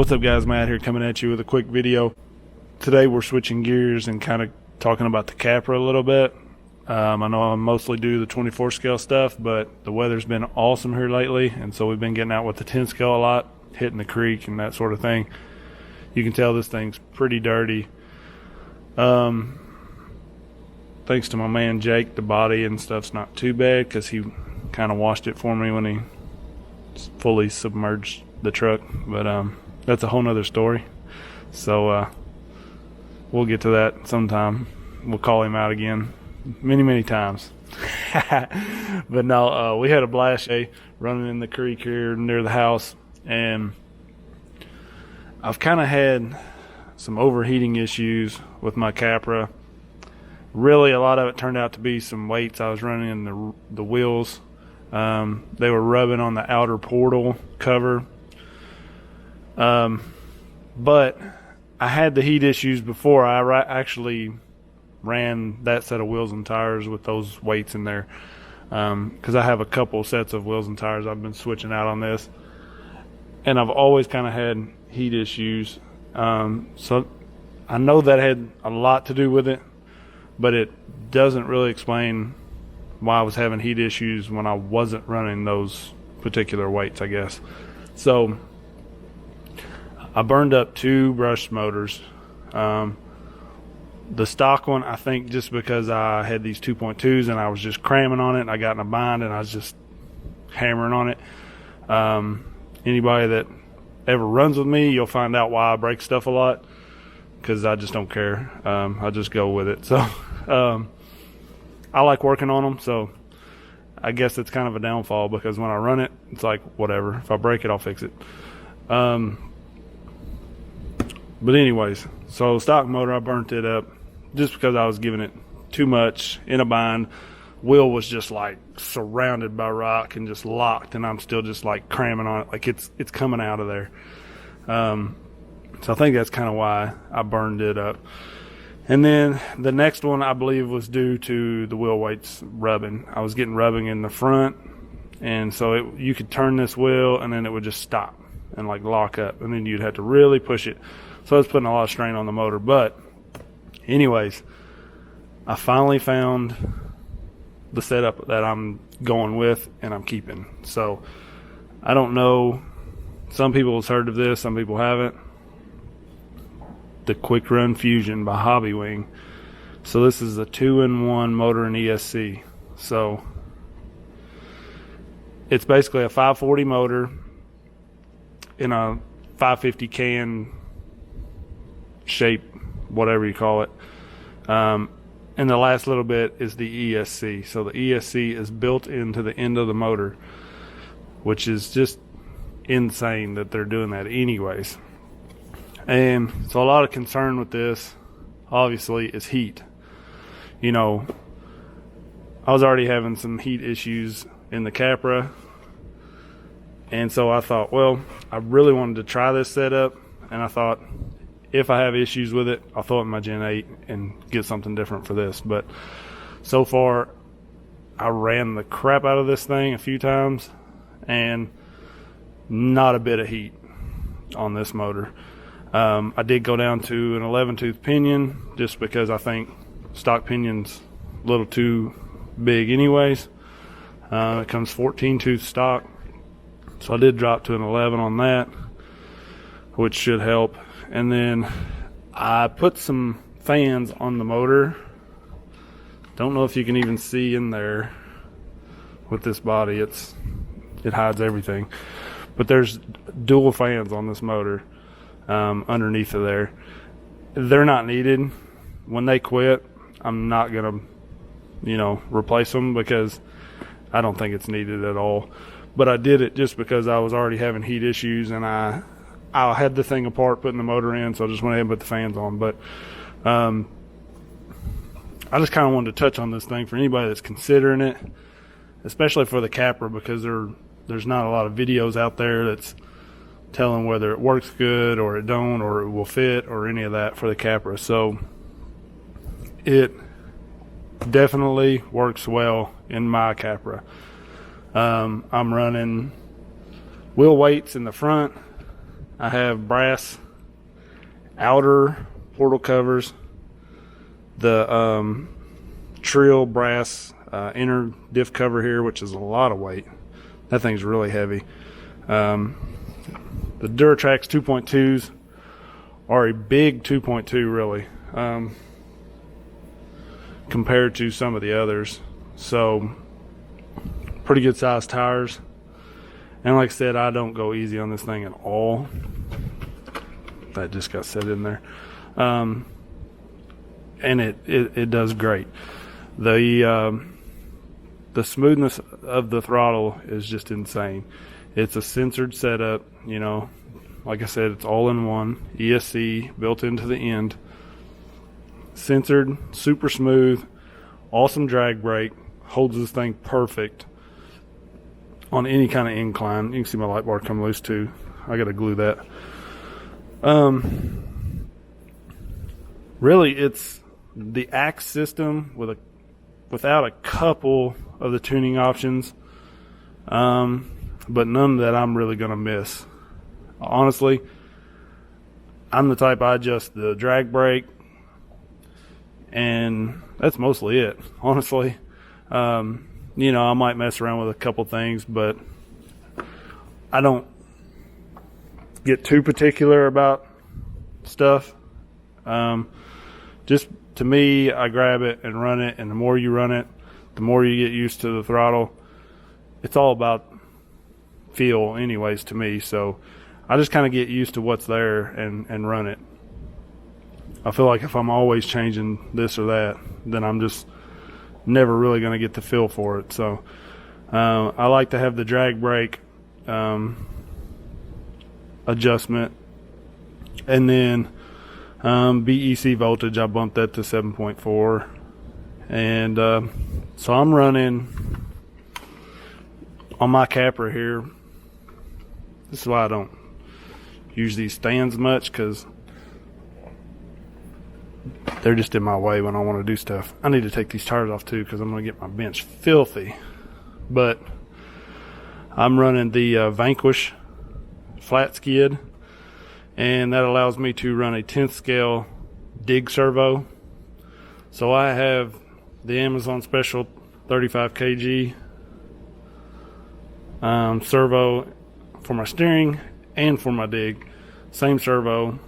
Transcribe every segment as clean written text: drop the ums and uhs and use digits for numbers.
What's up guys, Matt here coming at you with a quick video. Today we're switching gears and kind of talking about the Capra a little bit. I know I mostly do the 24 scale stuff, but the weather's been awesome here lately, and so we've been getting out with the 10 scale a lot, hitting the creek and that sort of thing. You can tell this thing's pretty dirty. Thanks to my man Jake, the body and stuff's not too bad because he kind of washed it for me when he fully submerged the truck, but that's a whole nother story. So we'll get to that sometime. We'll call him out again many times. But no, we had a blast day running in the creek here near the house, and I've kind of had some overheating issues with my Capra. Really, a lot of it turned out to be some weights I was running in the wheels. They were rubbing on the outer portal cover. But I had the heat issues before I actually ran that set of wheels and tires with those weights in there, because I have a couple sets of wheels and tires I've been switching out on this, and I've always kind of had heat issues. So I know that had a lot to do with it, but it doesn't really explain why I was having heat issues when I wasn't running those particular weights, I guess. So I burned up 2 brushed motors. The stock one, I think just because I had these 2.2s and I was just cramming on it, and I got in a bind and I was just hammering on it. Anybody that ever runs with me, you'll find out why I break stuff a lot, because I just don't care. I just go with it. So I like working on them, so I guess it's kind of a downfall, because when I run it, it's like whatever. If I break it, I'll fix it. But anyways, so stock motor, I burnt it up just because I was giving it too much, in a bind. Wheel was just like surrounded by rock and just locked, and I'm still just like cramming on it, like it's coming out of there. So I think that's kind of why I burned it up. And then the next one, I believe, was due to the wheel weights rubbing. I was getting rubbing in the front, and so you could turn this wheel and then it would just stop and like lock up, and then you'd have to really push it. So it's putting a lot of strain on the motor. But anyways, I finally found the setup that I'm going with and I'm keeping. So I don't know, some people have heard of this, some people haven't. The Quick Run Fusion by Hobbywing. So this is a 2-in-1 motor and ESC. So it's basically a 540 motor in a 550 can shape, whatever you call it, and the last little bit is the ESC. So the ESC is built into the end of the motor, which is just insane that they're doing that anyways. And so a lot of concern with this obviously is heat. You know, I was already having some heat issues in the Capra, and so I thought, well, I really wanted to try this setup, and I thought, if I have issues with it, I'll throw it in my Gen 8 and get something different for this. But so far, I ran the crap out of this thing a few times, and not a bit of heat on this motor. I did go down to an 11-tooth pinion, just because I think stock pinion's a little too big anyways. It comes 14-tooth stock, so I did drop to an 11 on that, which should help. And then I put some fans on the motor. Don't know if you can even see in there with this body. It hides everything. But there's dual fans on this motor underneath of there. They're not needed. When they quit, I'm not going to, replace them, because I don't think it's needed at all. But I did it just because I was already having heat issues, and I had the thing apart putting the motor in, so I just went ahead and put the fans on. But I just kind of wanted to touch on this thing for anybody that's considering it, especially for the Capra, because there's not a lot of videos out there that's telling whether it works good or it don't, or it will fit, or any of that for the Capra. So it definitely works well in my Capra. I'm running wheel weights in the front I have brass outer portal covers, the Trill brass inner diff cover here, which is a lot of weight. That thing's really heavy. The Duratrax 2.2s are a big 2.2 really, compared to some of the others. So pretty good sized tires. And like I said, I don't go easy on this thing at all. That just got set in there. And it does great. The smoothness of the throttle is just insane. It's a sensored setup, you know. Like I said, it's all in one. ESC built into the end. Censored, super smooth, awesome drag brake. Holds this thing perfect on any kind of incline. You can see my light bar come loose too. I gotta glue that. Really, it's the axe system without a couple of the tuning options, but none that I'm really gonna miss. Honestly, I'm the type, I adjust the drag brake, and that's mostly it. Honestly, you know, I might mess around with a couple things, but I don't get too particular about stuff. Just to me, I grab it and run it, and the more you run it, the more you get used to the throttle. It's all about feel anyways to me, so I just kind of get used to what's there and run it. I feel like if I'm always changing this or that, then I'm just never really going to get the feel for it. So I like to have the drag brake adjustment, and then BEC voltage, I bumped that to 7.4, and so I'm running on my Capra here. This is why I don't use these stands much, because they're just in my way when I want to do stuff. I need to take these tires off too, because I'm going to get my bench filthy. But I'm running the Vanquish flat skid, and that allows me to run a 10th scale dig servo. So I have the Amazon Special 35 kg servo for my steering and for my dig. Same servo,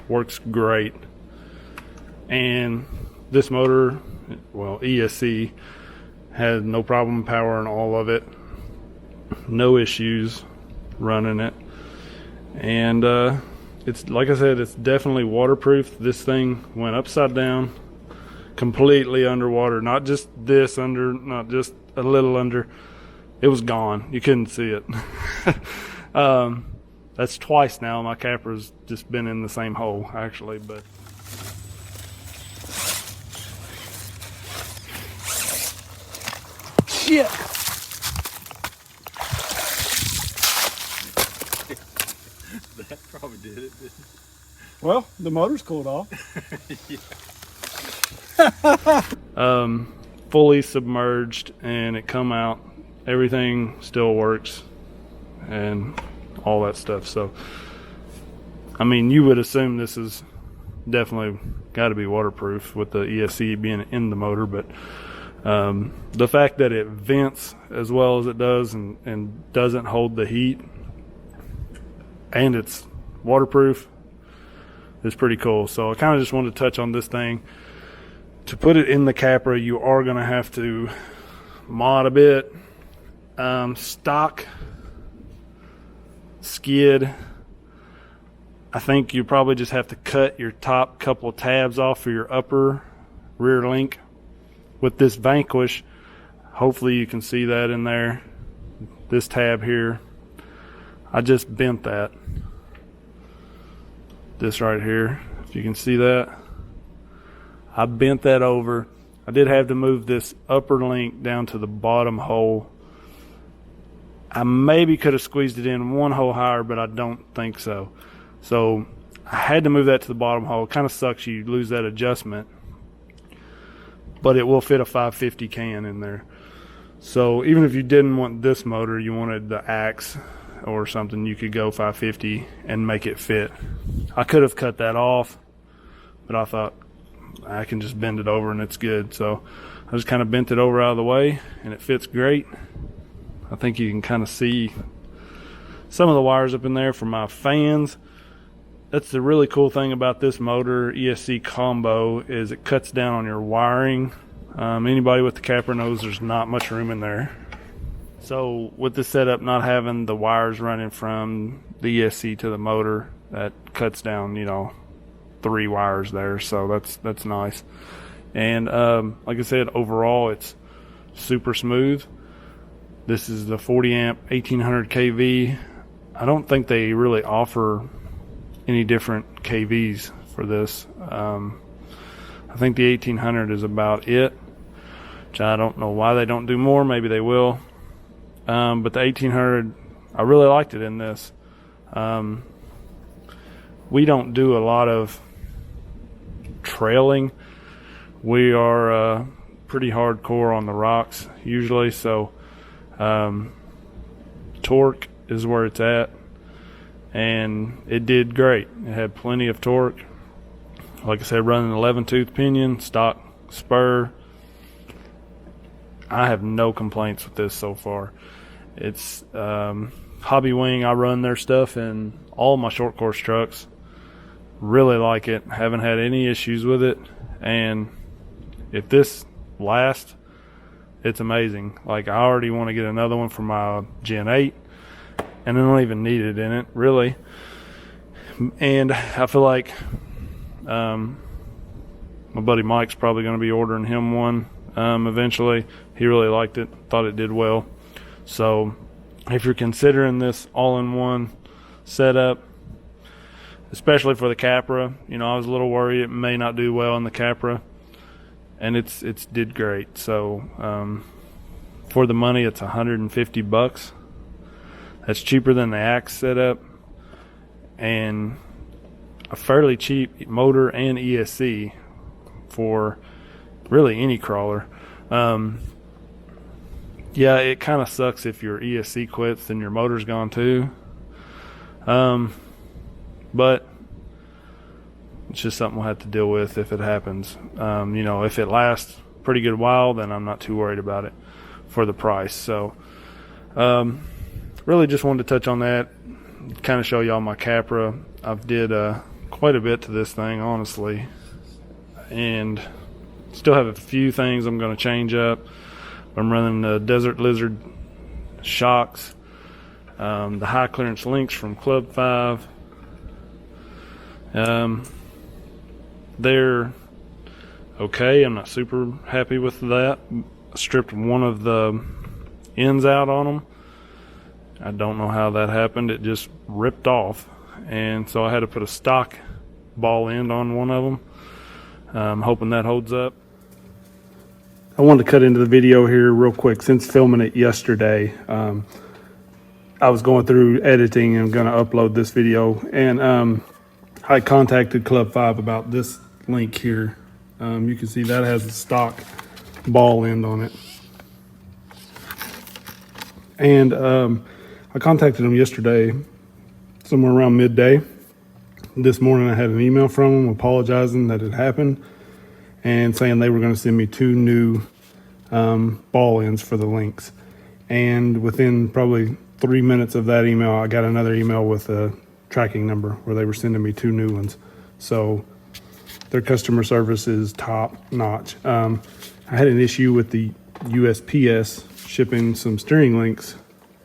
works great. And this motor, well, ESC, had no problem powering all of it, no issues running it. And it's, like I said, it's definitely waterproof. This thing went upside down, completely underwater, not just this under, not just a little under. It was gone. You couldn't see it. That's twice now my Capra's just been in the same hole, actually. But shit. That probably did it. Well, the motor's cooled off. Fully submerged, and it come out. Everything still works and all that stuff. So, I mean, you would assume this is definitely got to be waterproof with the ESC being in the motor, but the fact that it vents as well as it does and doesn't hold the heat, and it's waterproof, is pretty cool. So I kind of just wanted to touch on this thing. To put it in the Capra, you are going to have to mod a bit. Stock skid, I think you probably just have to cut your top couple of tabs off for your upper rear link. With this Vanquish, hopefully you can see that in there, this tab here, I just bent that, this right here, if you can see that, I bent that over. I did have to move this upper link down to the bottom hole. I maybe could have squeezed it in one hole higher, but I don't think so. So I had to move that to the bottom hole. It kind of sucks you lose that adjustment, but it will fit a 550 can in there. So even if you didn't want this motor, you wanted the axe, or something, you could go 550 and make it fit. I could have cut that off, but I thought I can just bend it over and it's good. So I just kind of bent it over out of the way and it fits great. I think you can kind of see some of the wires up in there for my fans. That's the really cool thing about this motor ESC combo, is it cuts down on your wiring. Anybody with the Capra knows there's not much room in there. So with this setup, not having the wires running from the ESC to the motor, that cuts down, 3 wires there. So that's nice. And like I said, overall it's super smooth. This is the 40 amp 1800 kV. I don't think they really offer any different kVs for this. I think the 1800 is about it, which I don't know why they don't do more. Maybe they will. But the 1800, I really liked it in this. We don't do a lot of trailing. We are pretty hardcore on the rocks usually, so torque is where it's at, and it did great. It had plenty of torque. Like I said, running 11 tooth pinion, stock spur. I have no complaints with this so far. It's Hobbywing. I run their stuff in all my short course trucks. Really like it. Haven't had any issues with it. And if this lasts, it's amazing. Like, I already want to get another one for my Gen 8, and I don't even need it in it, really. And I feel like my buddy Mike's probably going to be ordering him one eventually. He really liked it, thought it did well. So if you're considering this all-in-one setup, especially for the Capra, I was a little worried it may not do well in the Capra, and it's did great. So for the money, it's $150. That's cheaper than the Axe setup, and a fairly cheap motor and ESC for really any crawler. Yeah, it kind of sucks if your ESC quits and your motor's gone too. But it's just something we'll have to deal with if it happens. If it lasts a pretty good while, then I'm not too worried about it for the price. So really just wanted to touch on that, kind of show y'all my Capra. I've did quite a bit to this thing, honestly, and still have a few things I'm going to change up. I'm running the Desert Lizard shocks, the high clearance links from Club 5. They're okay. I'm not super happy with that. I stripped one of the ends out on them. I don't know how that happened. It just ripped off, and so I had to put a stock ball end on one of them. I'm hoping that holds up. I wanted to cut into the video here real quick. Since filming it yesterday, I was going through editing and going to upload this video, and I contacted Club 5 about this link here. You can see that has a stock ball end on it, and I contacted them yesterday somewhere around midday. This morning I had an email from them apologizing that it happened and saying they were going to send me 2 new ball ends for the links. And within probably 3 minutes of that email, I got another email with a tracking number where they were sending me 2 new ones. So their customer service is top notch. I had an issue with the USPS shipping some steering links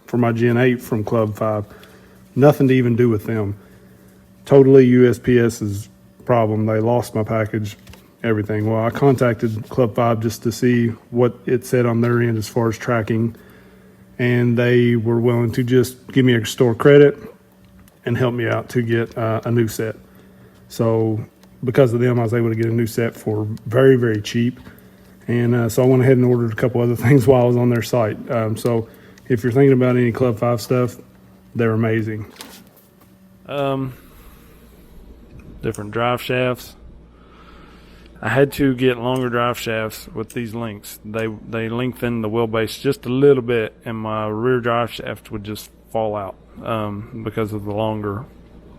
for my Gen 8 from Club 5. Nothing to even do with them. Totally USPS's problem. They lost my package, everything. Well, I contacted Club 5 just to see what it said on their end as far as tracking, and they were willing to just give me a store credit and help me out to get a new set. So because of them, I was able to get a new set for very, very cheap. And so I went ahead and ordered a couple other things while I was on their site. So if you're thinking about any Club 5 stuff, they're amazing. Different drive shafts. I had to get longer drive shafts with these links. They lengthen the wheelbase just a little bit, and my rear drive shaft would just fall out because of the longer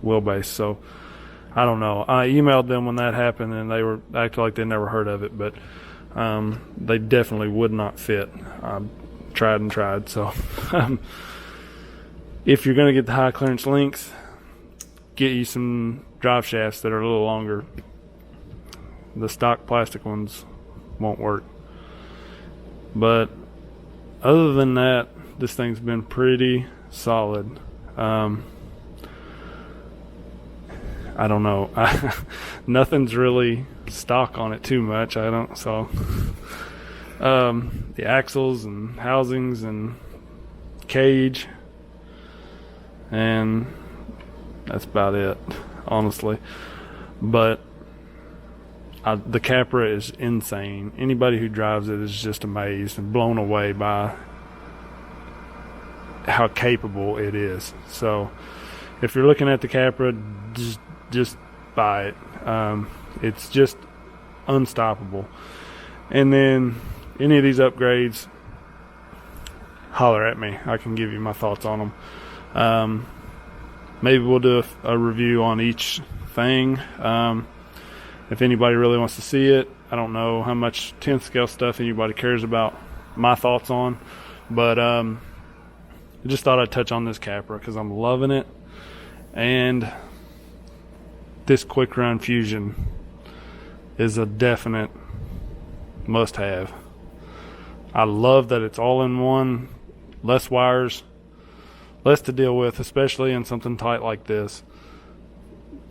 wheelbase. So I don't know. I emailed them when that happened, and they were acting like they never heard of it, but they definitely would not fit. I tried and tried. So if you're going to get the high clearance links, get you some drive shafts that are a little longer. The stock plastic ones won't work. But other than that, this thing's been pretty solid. I don't know. Nothing's really stock on it too much. The axles and housings and cage, and that's about it, honestly. But the Capra is insane. Anybody who drives it is just amazed and blown away by how capable it is. So if you're looking at the Capra, just buy it. It's just unstoppable. And then any of these upgrades, holler at me. I can give you my thoughts on them. Maybe we'll do a review on each thing. If anybody really wants to see it, I don't know how much 10th scale stuff anybody cares about my thoughts on, but I just thought I'd touch on this Capra because I'm loving it. And this quick run fusion is a definite must have. I love that it's all in one, less wires, less to deal with, especially in something tight like this.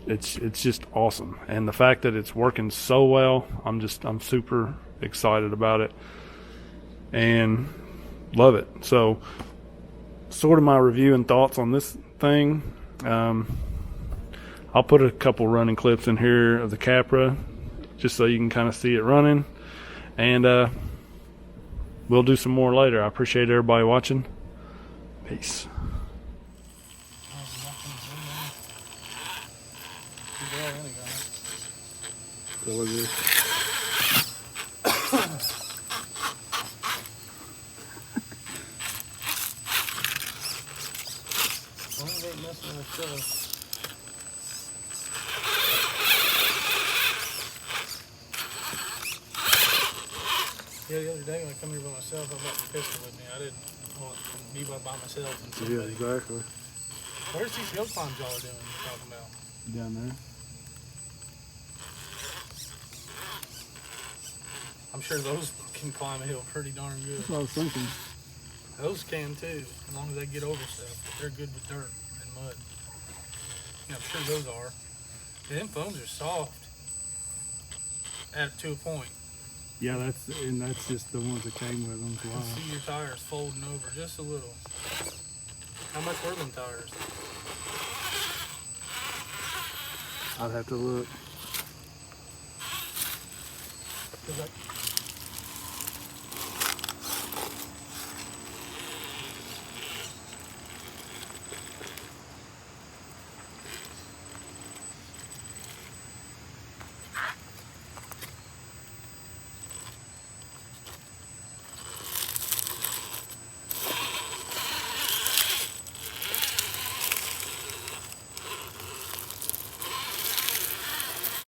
It's just awesome. And the fact that it's working so well, I'm super excited about it and love it. So sort of my review and thoughts on this thing. I'll put a couple running clips in here of the Capra just so you can kind of see it running, and we'll do some more later. I appreciate everybody watching. Peace. So what is this? Yeah, the other day when I come here by myself, I brought the pistol with me. I didn't want to be by myself. And Yeah, exactly. Where's these hill climbs y'all are doing you're talking about? Down there. I'm sure those can climb a hill pretty darn good. That's what I was thinking. Those can too, as long as they get over stuff. But they're good with dirt and mud. Yeah, I'm sure those are. Yeah, them foams are soft to a point. Yeah, that's just the ones that came with them. You can see your tires folding over just a little. How much were them tires? I'd have to look. 'Cause